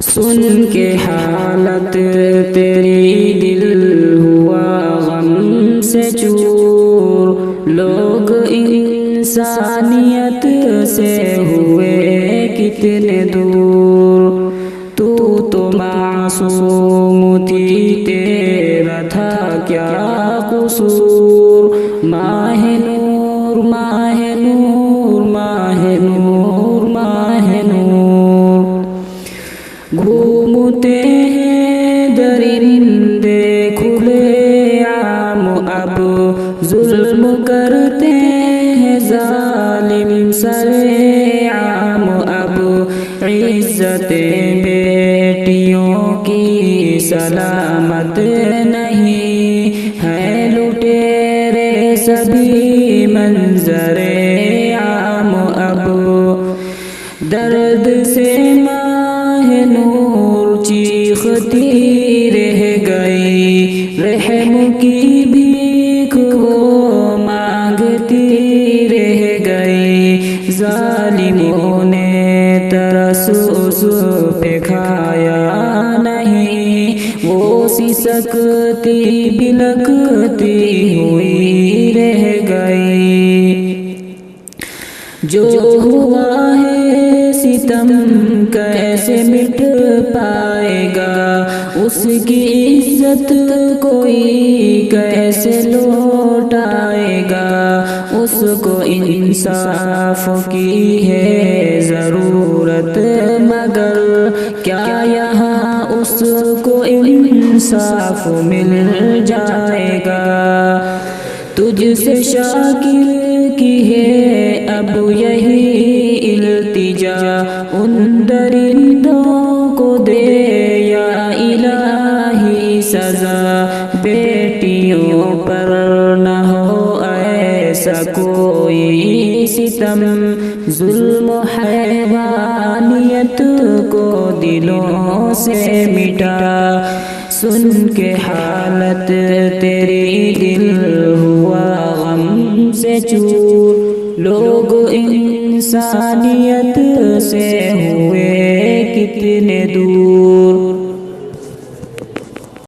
سن کے حالت تیری دل ہوا غم سے چور، لوگ انسانیت سے ہوئے کتنے دور۔ تو معصوم تھی، تیرا تھا کیا قصور؟ ماہ نور ماہ نور ماہ نور ماہ نور، گھومتے ہیں درندے کھلے عام، اب ظلم کرتے ہیں ظالم سرے عام، اب عزت بیٹیوں کی سلامت نہیں ہے، لٹیرے سبھی منظر عام، اب درد سے ماہ نور چیختی رہ گئی، رحم کی بھیک وہ مانگتی رہ گئی، ظالموں نے ترس اس پہ کھایا نہیں، وہ سسکتی بلکتی ہوئی رہ گئی۔ جو ہوا ہے ستم کیسے مٹ پائے گا، اس کی عزت کوئی کیسے لوٹائے گا، اس کو انصاف کی ہے ضرورت، مگر کیا یہاں اس کو انصاف مل جائے گا؟ تجھ سے شاکر کی ہے اب یہی التجا، ان درندوں کو دے یا الہی سزا، بیٹیوں پر نہ ہو ایسا کوئی ستم، ظلم و حیوانیت کو دلوں سے مٹا، سن کے حالت تیری دل ہوا غم سے چور، لوگ انسانیت سے ہوئے کتنے دور۔